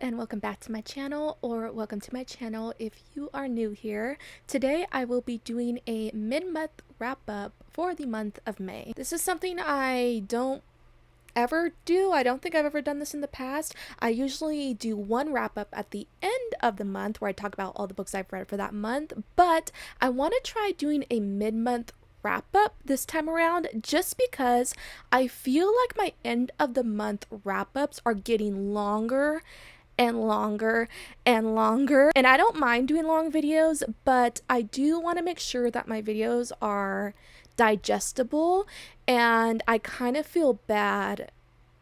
and welcome back to my channel, or welcome to my channel if you are new here. Today I will be doing a mid-month wrap-up for the month of May. This is something I don't ever do. I don't think I've ever done this in the past. I usually do one wrap-up at the end of the month where I talk about all the books I've read for that month, but I want to try doing a mid-month wrap up this time around just because I feel like my end of the month wrap ups are getting longer and longer and longer, and I don't mind doing long videos, but I do want to make sure that my videos are digestible, and I kind of feel bad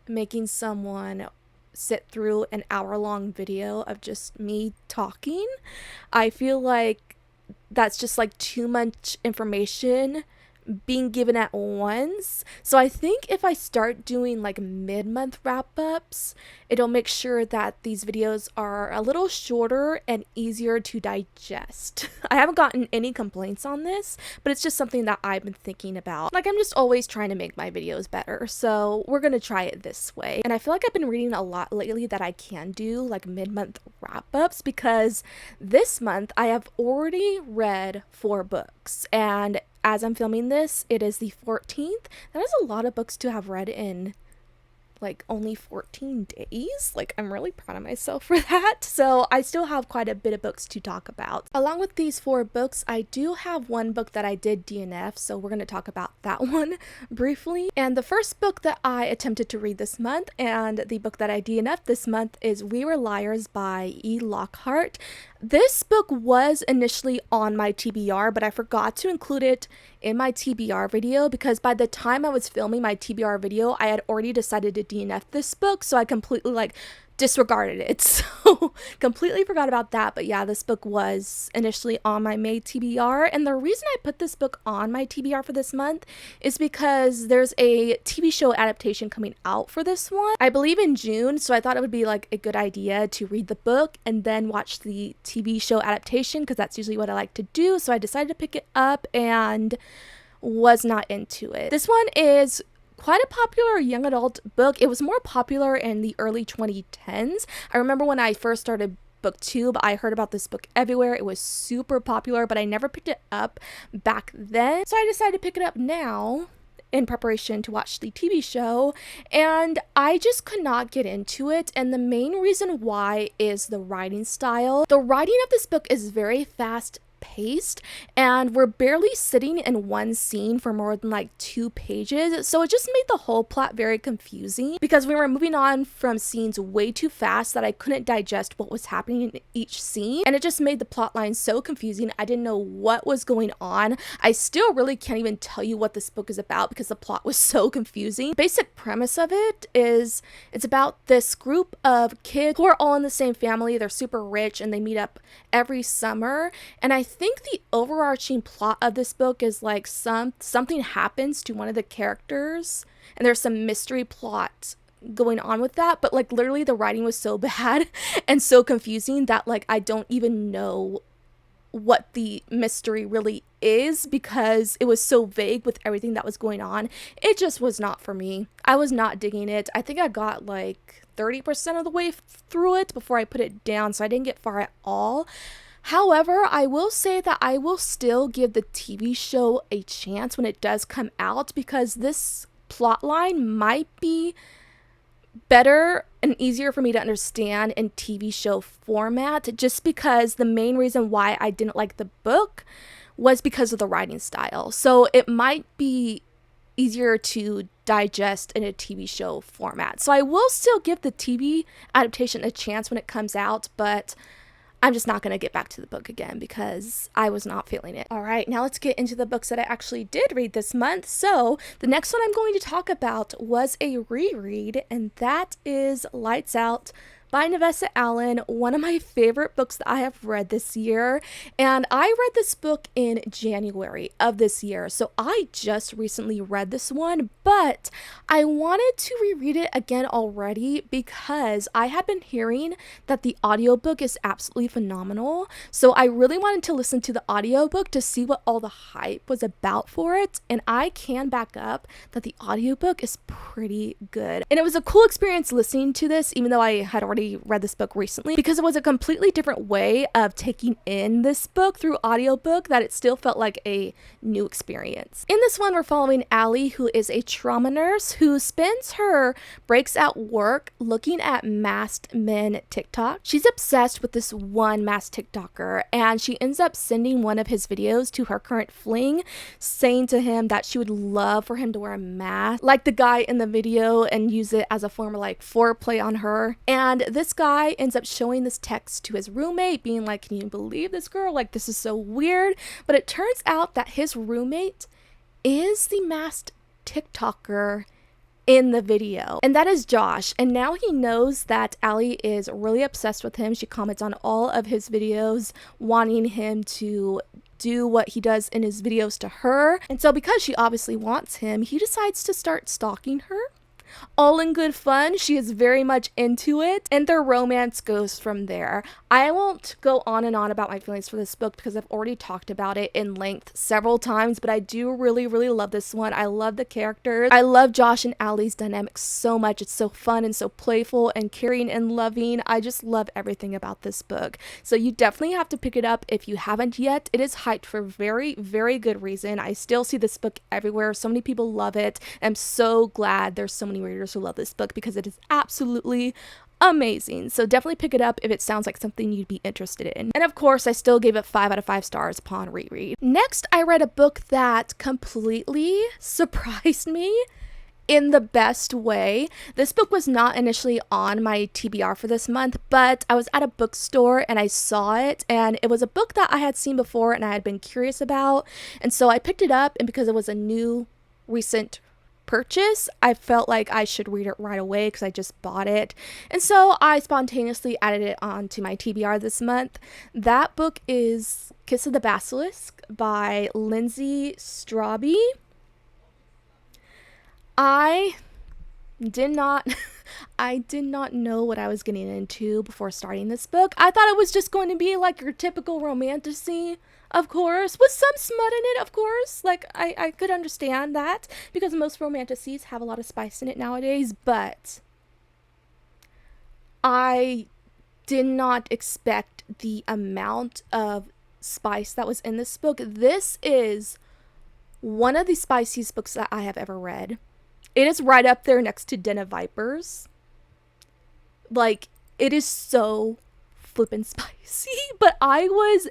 making someone sit through an hour-long video of just me talking. I feel like that's just like too much information being given at once. So I think if I start doing like mid-month wrap-ups, it'll make sure that these videos are a little shorter and easier to digest. I haven't gotten any complaints on this, but it's just something that I've been thinking about. Like, I'm just always trying to make my videos better, so we're gonna try it this way. And I feel like I've been reading a lot lately that I can do like mid-month wrap-ups, because this month I have already read 4 books, and as I'm filming this, it is the 14th. That is a lot of books to have read in like only 14 days. Like, I'm really proud of myself for that. So I still have quite a bit of books to talk about. Along with these 4 books, I do have one book that I did DNF, so we're going to talk about that one briefly. And the first book that I attempted to read this month, and the book that I DNF'd this month, is We Were Liars by E. Lockhart. This book was initially on my TBR, but I forgot to include it in my TBR video because by the time I was filming my TBR video, I had already decided to DNF this book, so I completely disregarded it. So completely forgot about that. But yeah, this book was initially on my May TBR, and the reason I put this book on my TBR for this month is because there's a TV show adaptation coming out for this one, I believe in June, so I thought it would be like a good idea to read the book and then watch the TV show adaptation, because that's usually what I like to do. So I decided to pick it up and was not into it. This one is quite a popular young adult book. It was more popular in the early 2010s. I remember when I first started booktube, I heard about this book everywhere. It was super popular, but I never picked it up back then. So I decided to pick it up now in preparation to watch the TV show, and I just could not get into it. And the main reason why is the writing style. The writing of this book is very fast paced, and we're barely sitting in one scene for more than like 2 pages, so it just made the whole plot very confusing because we were moving on from scenes way too fast that I couldn't digest what was happening in each scene, and it just made the plot line so confusing. I didn't know what was going on. I still really can't even tell you what this book is about because the plot was so confusing. Basic premise of it is it's about this group of kids who are all in the same family. They're super rich and they meet up every summer, and I think the overarching plot of this book is like something happens to one of the characters and there's some mystery plot going on with that, but like literally the writing was so bad and so confusing that like I don't even know what the mystery really is because it was so vague with everything that was going on. It just was not for me. I was not digging it. I think I got like 30% of the way through it before I put it down, so I didn't get far at all. However, I will say that I will still give the TV show a chance when it does come out, because this plotline might be better and easier for me to understand in TV show format, just because the main reason why I didn't like the book was because of the writing style. So it might be easier to digest in a TV show format. So I will still give the TV adaptation a chance when it comes out, but I'm just not going to get back to the book again because I was not feeling it. All right, now let's get into the books that I actually did read this month. So the next one I'm going to talk about was a reread, and that is Lights Out by Nevessa Allen, one of my favorite books that I have read this year. And I read this book in January of this year, so I just recently read this one, but I wanted to reread it again already because I had been hearing that the audiobook is absolutely phenomenal. So I really wanted to listen to the audiobook to see what all the hype was about for it, and I can back up that the audiobook is pretty good. And it was a cool experience listening to this, even though I had already I read this book recently because it was a completely different way of taking in this book through audiobook that it still felt like a new experience. In this one, we're following Allie, who is a trauma nurse who spends her breaks at work looking at masked men TikTok. She's obsessed with this one masked TikToker, and she ends up sending one of his videos to her current fling, saying to him that she would love for him to wear a mask like the guy in the video and use it as a form of like foreplay on her. And this guy ends up showing this text to his roommate, being like, can you believe this girl? Like, this is so weird. But it turns out that his roommate is the masked TikToker in the video, and that is Josh. And now he knows that Allie is really obsessed with him. She comments on all of his videos, wanting him to do what he does in his videos to her. And so because she obviously wants him, he decides to start stalking her. All in good fun. She is very much into it, and their romance goes from there. I won't go on and on about my feelings for this book because I've already talked about it in length several times, but I do really love this one. I love the characters. I love Josh and Allie's dynamic so much. It's so fun and so playful and caring and loving. I just love everything about this book. So you definitely have to pick it up if you haven't yet. It is hyped for very good reason. I still see this book everywhere. So many people love it. I'm so glad there's so many readers who love this book because it is absolutely amazing. So definitely pick it up if it sounds like something you'd be interested in. And of course, I still gave it 5 out of 5 stars upon reread. Next, I read a book that completely surprised me in the best way. This book was not initially on my TBR for this month, but I was at a bookstore and I saw it, and it was a book that I had seen before and I had been curious about. And so I picked it up, and because it was a new recent purchase, I felt like I should read it right away because I just bought it. And so I spontaneously added it onto my TBR this month. That book is Kiss of the Basilisk by Lindsay Straube. I did not know what I was getting into before starting this book. I thought it was just going to be like your typical romantasy, of course, with some smut in it, of course. Like, I could understand that because most romantasies have a lot of spice in it nowadays, but I did not expect the amount of spice that was in this book. This is one of the spiciest books that I have ever read. It is right up there next to Den of Vipers. Like, it is so flippin' spicy, but I was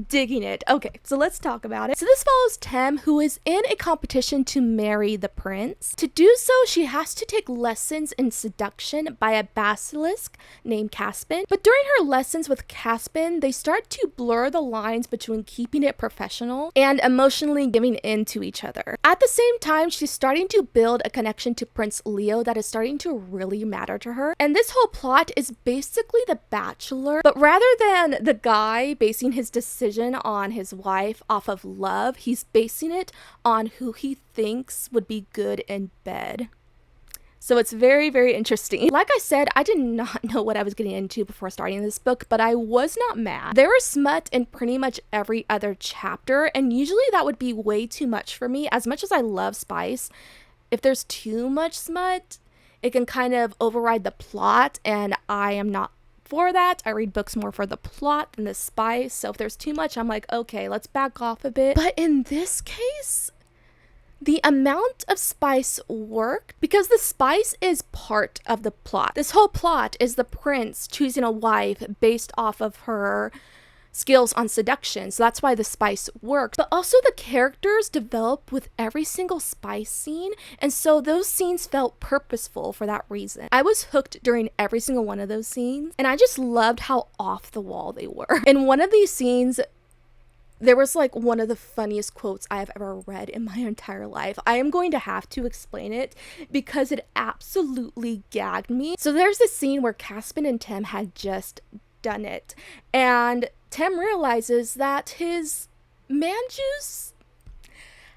digging it. Okay, so let's talk about it. So this follows Tem, who is in a competition to marry the prince. To do so, she has to take lessons in seduction by a basilisk named Caspin. But during her lessons with Caspin, they start to blur the lines between keeping it professional and emotionally giving in to each other. At the same time, she's starting to build a connection to Prince Leo that is starting to really matter to her. And this whole plot is basically The Bachelor, but rather than the guy basing his decision on his wife off of love, he's basing it on who he thinks would be good in bed. So it's very interesting. Like I said, I did not know what I was getting into before starting this book, but I was not mad. There was smut in pretty much every other chapter, and usually that would be way too much for me. As much as I love spice, if there's too much smut, it can kind of override the plot, and I am not for that. I read books more for the plot than the spice. So if there's too much, I'm like, okay, let's back off a bit. But in this case, the amount of spice worked because the spice is part of the plot. This whole plot is the prince choosing a wife based off of her skills on seduction, so that's why the spice works. But also the characters develop with every single spice scene, and so those scenes felt purposeful for that reason. I was hooked during every single one of those scenes, and I just loved how off the wall they were. In one of these scenes, there was like one of the funniest quotes I have ever read in my entire life. I am going to have to explain it because it absolutely gagged me. So there's this scene where Caspin and Tem had just done it, and Tem realizes that his man juice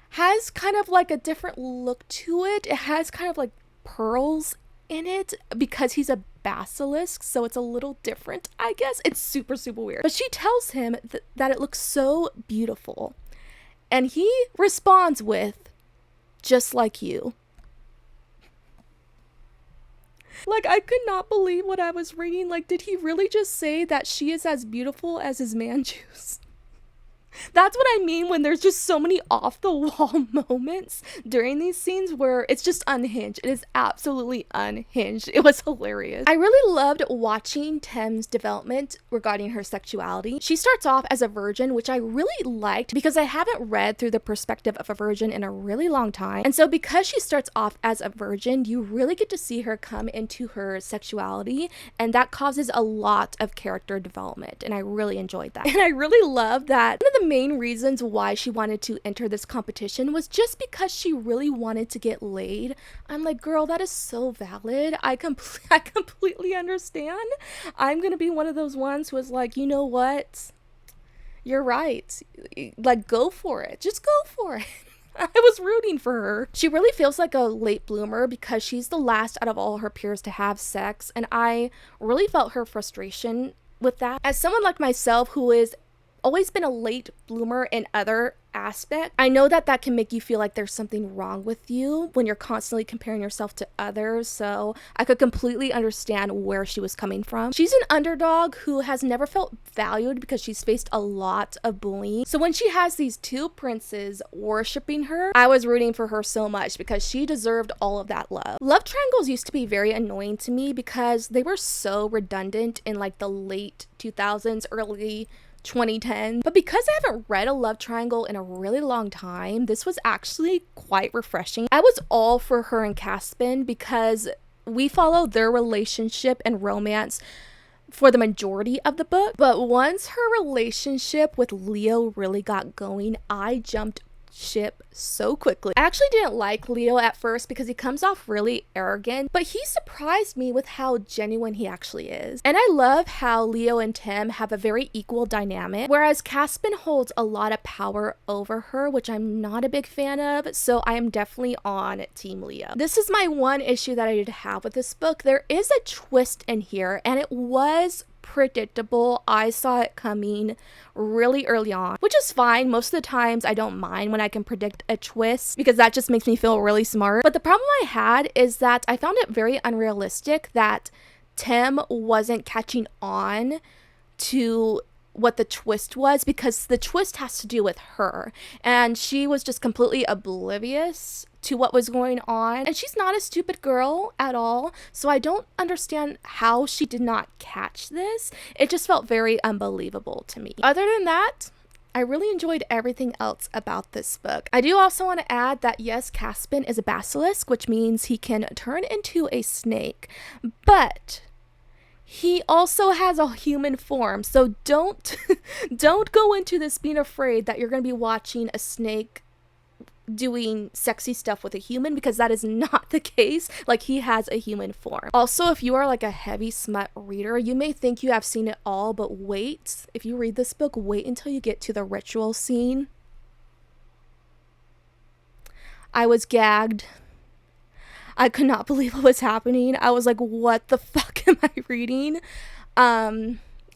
has kind of like a different look to it. It has kind of like pearls in it because he's a basilisk, so it's a little different, I guess. It's super weird. But she tells him that it looks so beautiful, and he responds with, "Just like you." Like, I could not believe what I was reading. Like, did he really just say that she is as beautiful as his man juice? That's what I mean when there's just so many off the wall moments during these scenes where it's just unhinged. It is absolutely unhinged. It was hilarious. I really loved watching Tem's development regarding her sexuality. She starts off as a virgin, which I really liked because I haven't read through the perspective of a virgin in a really long time. And so because she starts off as a virgin, you really get to see her come into her sexuality, and that causes a lot of character development, and I really enjoyed that. And I really love that one of the main reasons why she wanted to enter this competition was just because she really wanted to get laid. I'm like, girl, that is so valid. I completely understand. I'm gonna be one of those ones who is like, you know what? You're right. Like, go for it. Just go for it. I was rooting for her. She really feels like a late bloomer because she's the last out of all her peers to have sex, and I really felt her frustration with that. As someone like myself who is always been a late bloomer in other aspects, I know that that can make you feel like there's something wrong with you when you're constantly comparing yourself to others, so I could completely understand where she was coming from. She's an underdog who has never felt valued because she's faced a lot of bullying. So when she has these two princes worshiping her, I was rooting for her so much because she deserved all of that love. Love triangles used to be very annoying to me because they were so redundant in like the late 2000s, early 2010. But because I haven't read a love triangle in a really long time, this was actually quite refreshing. I was all for her and Caspian because we follow their relationship and romance for the majority of the book. But once her relationship with Leo really got going, I jumped ship so quickly. I actually didn't like Leo at first because he comes off really arrogant, but he surprised me with how genuine he actually is. And I love how Leo and Tem have a very equal dynamic, whereas Caspian holds a lot of power over her, which I'm not a big fan of, so I am definitely on Team Leo. This is my one issue that I did have with this book. There is a twist in here, and it was predictable. I saw it coming really early on, which is fine. Most of the times I don't mind when I can predict a twist because that just makes me feel really smart. But the problem I had is that I found it very unrealistic that Tem wasn't catching on to what the twist was, because the twist has to do with her, and she was just completely oblivious to what was going on. And she's not a stupid girl at all, so I don't understand how she did not catch this. It just felt very unbelievable to me. Other than that, I really enjoyed everything else about this book. I do also want to add that yes, Caspian is a basilisk, which means he can turn into a snake, but he also has a human form, so don't go into this being afraid that you're going to be watching a snake doing sexy stuff with a human, because that is not the case. Like, he has a human form. Also, if you are like a heavy smut reader, you may think you have seen it all, but wait. If you read this book, wait until you get to the ritual scene. I was gagged. I could not believe what was happening. I was like, what the fuck am I reading?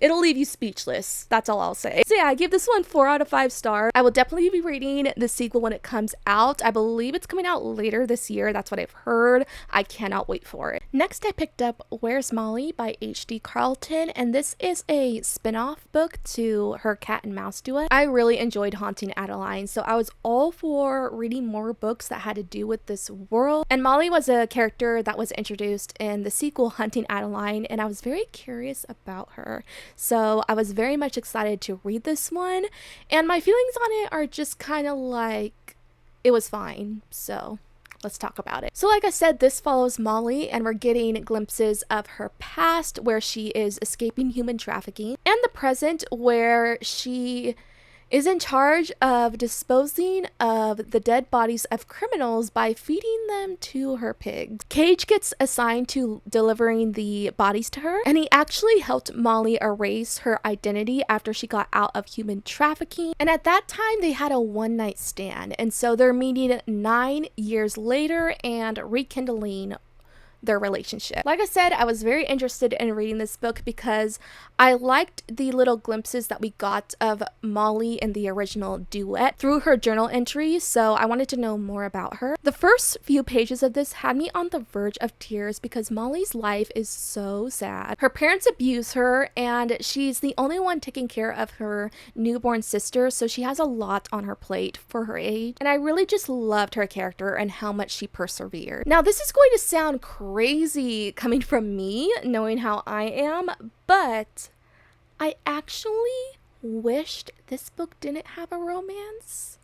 It'll leave you speechless. That's all I'll say. So yeah, I give this one 4 out of 5 stars. I will definitely be reading the sequel when it comes out. I believe it's coming out later this year. That's what I've heard. I cannot wait for it. Next, I picked up Where's Molly by H.D. Carlton, and this is a spin-off book to her cat and mouse duet. I really enjoyed Haunting Adeline, so I was all for reading more books that had to do with this world. And Molly was a character that was introduced in the sequel Hunting Adeline, and I was very curious about her. So I was very much excited to read this one, and my feelings on it are just kind of like, it was fine. So let's talk about it. So like I said, this follows Molly, and we're getting glimpses of her past where she is escaping human trafficking, and the present where she is in charge of disposing of the dead bodies of criminals by feeding them to her pigs. Cage gets assigned to delivering the bodies to her, and he actually helped Molly erase her identity after she got out of human trafficking. And at that time, they had a one-night stand, and so they're meeting 9 years later and rekindling their relationship. Like I said, I was very interested in reading this book because I liked the little glimpses that we got of Molly in the original duet through her journal entries, so I wanted to know more about her. The first few pages of this had me on the verge of tears because Molly's life is so sad. Her parents abuse her, and she's the only one taking care of her newborn sister, so she has a lot on her plate for her age, and I really just loved her character and how much she persevered. Now, this is going to sound crazy coming from me, knowing how I am, but I actually wished this book didn't have a romance.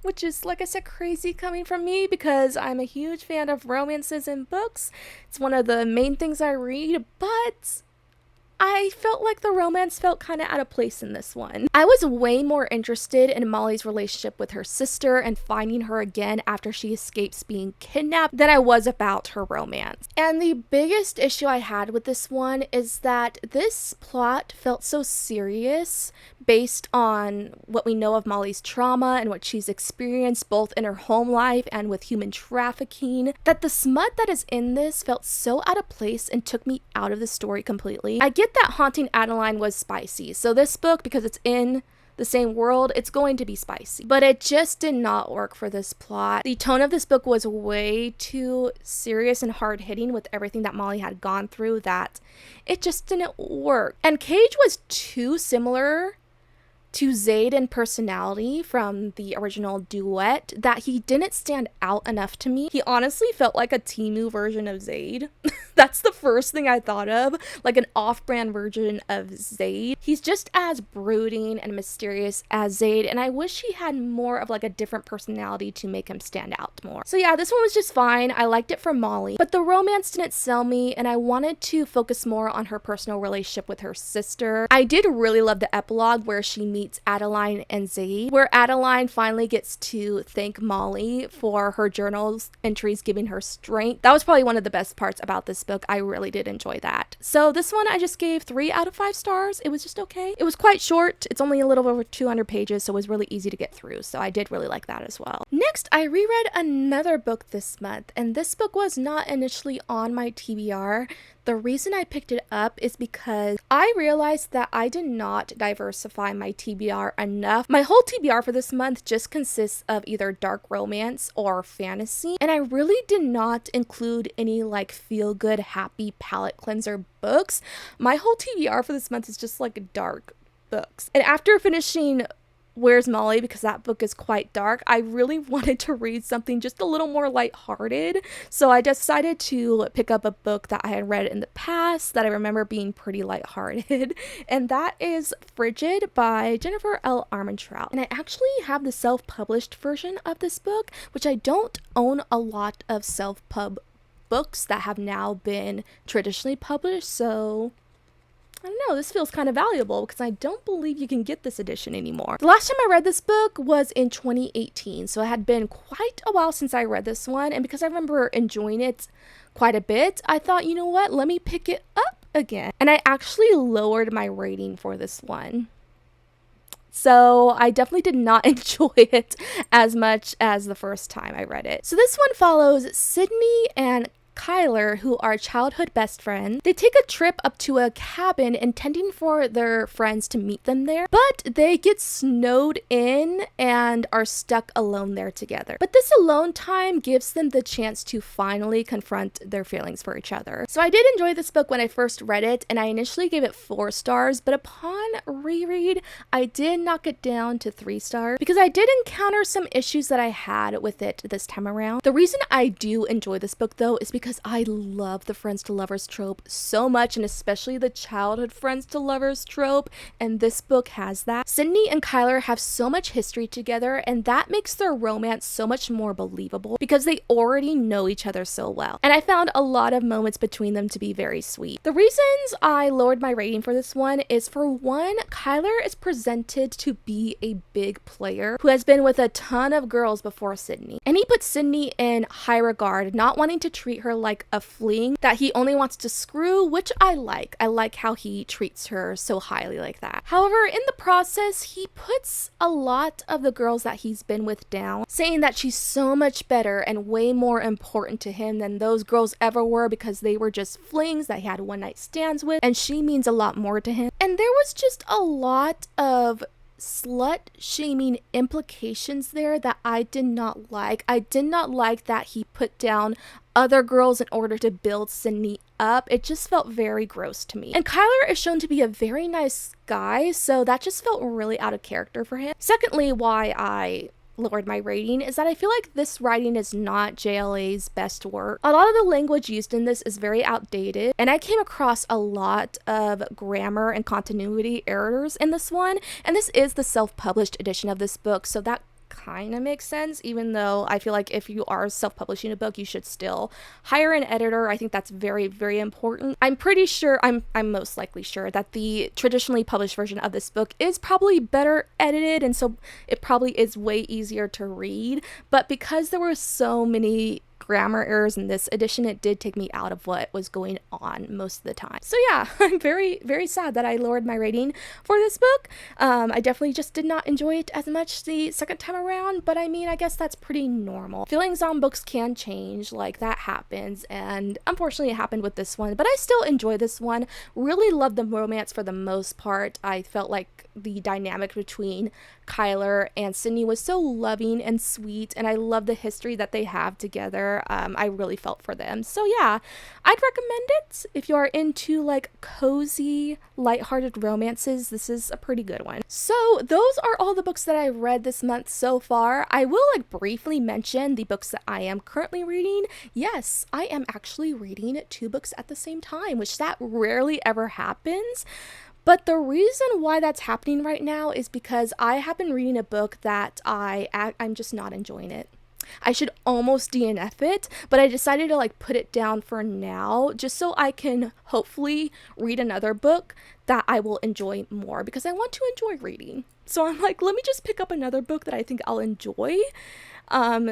Which is, like I said, crazy coming from me because I'm a huge fan of romances in books. It's one of the main things I read, but I felt like the romance felt kind of out of place in this one. I was way more interested in Molly's relationship with her sister and finding her again after she escapes being kidnapped than I was about her romance. And the biggest issue I had with this one is that this plot felt so serious based on what we know of Molly's trauma and what she's experienced both in her home life and with human trafficking, that the smut that is in this felt so out of place and took me out of the story completely. I get that Haunting Adeline was spicy, so this book, because it's in the same world, it's going to be spicy, but it just did not work for this plot. The tone of this book was way too serious and hard-hitting with everything that Molly had gone through that it just didn't work. And Cage was too similar to Zaid in personality from the original duet that he didn't stand out enough to me. He honestly felt like a Temu version of Zaid. That's the first thing I thought of, like an off-brand version of Zaid. He's just as brooding and mysterious as Zaid, and I wish he had more of like a different personality to make him stand out more. So yeah, this one was just fine. I liked it for Molly, but the romance didn't sell me, and I wanted to focus more on her personal relationship with her sister. I did really love the epilogue where she meets Adeline and Zaid, where Adeline finally gets to thank Molly for her journals entries giving her strength. That was probably one of the best parts about this book. I really did enjoy that. So this one I just gave 3 out of 5 stars. It was just okay. It was quite short. It's only a little over 200 pages, so it was really easy to get through. So I did really like that as well. Next, I reread another book this month, and this book was not initially on my TBR. The reason I picked it up is because I realized that I did not diversify my TBR enough. My whole TBR for this month just consists of either dark romance or fantasy, and I really did not include any like feel-good, happy palate cleanser books. My whole TBR for this month is just like dark books. And after finishing Where's Molly, because that book is quite dark, I really wanted to read something just a little more lighthearted, so I decided to pick up a book that I had read in the past that I remember being pretty lighthearted, and that is Frigid by Jennifer L. Armentrout. And I actually have the self-published version of this book, which I don't own a lot of self-pub books that have now been traditionally published, so I don't know, this feels kind of valuable because I don't believe you can get this edition anymore. The last time I read this book was in 2018, so it had been quite a while since I read this one, and because I remember enjoying it quite a bit, I thought, you know what, let me pick it up again. And I actually lowered my rating for this one. So I definitely did not enjoy it as much as the first time I read it. So this one follows Sydney and Kyler, who are childhood best friends. They take a trip up to a cabin intending for their friends to meet them there, but they get snowed in and are stuck alone there together. But this alone time gives them the chance to finally confront their feelings for each other. So I did enjoy this book when I first read it, and I initially gave it 4 stars, but upon reread, I did knock it down to 3 stars because I did encounter some issues that I had with it this time around. The reason I do enjoy this book though is because I love the friends to lovers trope so much, and especially the childhood friends to lovers trope, and this book has that. Sydney and Kyler have so much history together, and that makes their romance so much more believable because they already know each other so well. And I found a lot of moments between them to be very sweet. The reasons I lowered my rating for this one is, for one, Kyler is presented to be a big player who has been with a ton of girls before Sydney, and he puts Sydney in high regard, not wanting to treat her her like a fling that he only wants to screw, which I like. I like how he treats her so highly like that. However, in the process, he puts a lot of the girls that he's been with down, saying that she's so much better and way more important to him than those girls ever were because they were just flings that he had one night stands with, and she means a lot more to him. And there was just a lot of slut shaming implications there that I did not like. I did not like that he put down other girls in order to build Sydney up. It just felt very gross to me. And Kyler is shown to be a very nice guy, so that just felt really out of character for him. Secondly, why I lowered my rating is that I feel like this writing is not JLA's best work. A lot of the language used in this is very outdated, and I came across a lot of grammar and continuity errors in this one, and this is the self-published edition of this book, so that kind of makes sense, even though I feel like if you are self-publishing a book, you should still hire an editor. I think that's very, very important. I'm pretty sure, I'm most likely sure that the traditionally published version of this book is probably better edited, and so it probably is way easier to read, but because there were so many grammar errors in this edition, it did take me out of what was going on most of the time. So yeah, I'm very, very sad that I lowered my rating for this book. I definitely just did not enjoy it as much the second time around, but I mean, I guess that's pretty normal. Feelings on books can change, like that happens, and unfortunately it happened with this one, but I still enjoy this one. Really love the romance for the most part. I felt like the dynamic between Kyler and Sydney was so loving and sweet, and I love the history that they have together. I really felt for them. So yeah, I'd recommend it. If you are into like cozy, lighthearted romances, this is a pretty good one. So those are all the books that I've read this month so far. I will like briefly mention the books that I am currently reading. Yes, I am actually reading 2 books at the same time, which that rarely ever happens. But the reason why that's happening right now is because I have been reading a book that I'm just not enjoying it. I should almost DNF it, but I decided to like put it down for now just so I can hopefully read another book that I will enjoy more, because I want to enjoy reading. So I'm like, let me just pick up another book that I think I'll enjoy,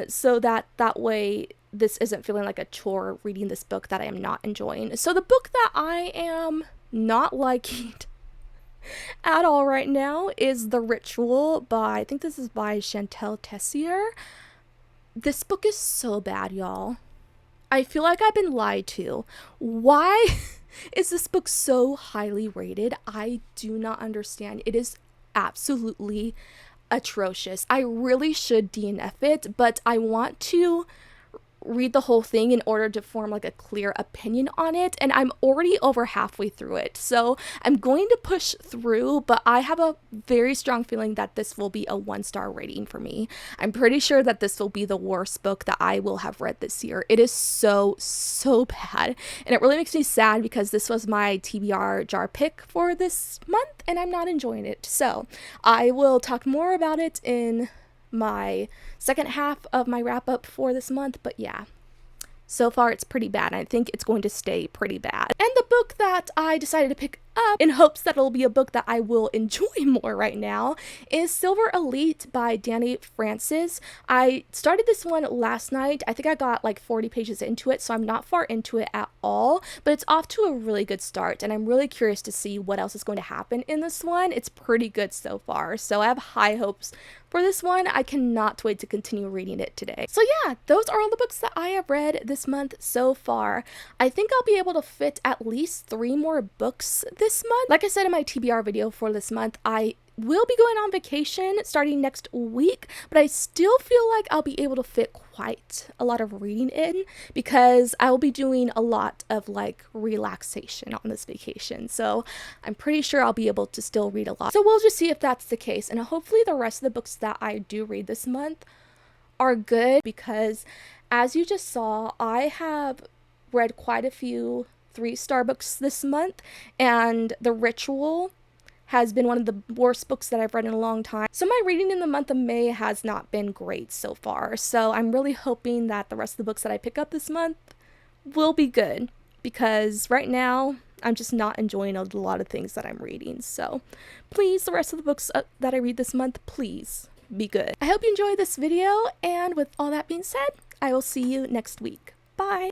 so that way this isn't feeling like a chore reading this book that I am not enjoying. So the book that I am not liking at all right now is The Ritual by, I think this is by Chantel Tessier. This book is so bad, y'all. I feel like I've been lied to. Why is this book so highly rated? I do not understand. It is absolutely atrocious. I really should DNF it, but I want to read the whole thing in order to form like a clear opinion on it, and I'm already over halfway through it, so I'm going to push through, but I have a very strong feeling that this will be a 1-star rating for me. I'm pretty sure that this will be the worst book that I will have read this year. It is so bad, and it really makes me sad because this was my TBR jar pick for this month and I'm not enjoying it. So I will talk more about it in my second half of my wrap up for this month, but yeah, so far it's pretty bad, and I think it's going to stay pretty bad. And the book that I decided to pick up in hopes that it'll be a book that I will enjoy more right now is Silver Elite by Danny Francis. I started this one last night. I think I got like 40 pages into it, so I'm not far into it at all, but it's off to a really good start, and I'm really curious to see what else is going to happen in this one. It's pretty good so far, so I have high hopes for this one. I cannot wait to continue reading it today. So yeah, those are all the books that I have read this month so far. I think I'll be able to fit at least 3 more books this month. Like I said in my TBR video for this month, I will be going on vacation starting next week, but I still feel like I'll be able to fit quite a lot of reading in because I will be doing a lot of like relaxation on this vacation. So I'm pretty sure I'll be able to still read a lot. So we'll just see if that's the case, and hopefully the rest of the books that I do read this month are good, because as you just saw, I have read quite a few 3-star books this month, and The Ritual has been one of the worst books that I've read in a long time. So my reading in the month of May has not been great so far. So I'm really hoping that the rest of the books that I pick up this month will be good, because right now I'm just not enjoying a lot of things that I'm reading. So please, the rest of the books that I read this month, please be good. I hope you enjoyed this video, and with all that being said, I will see you next week. Bye!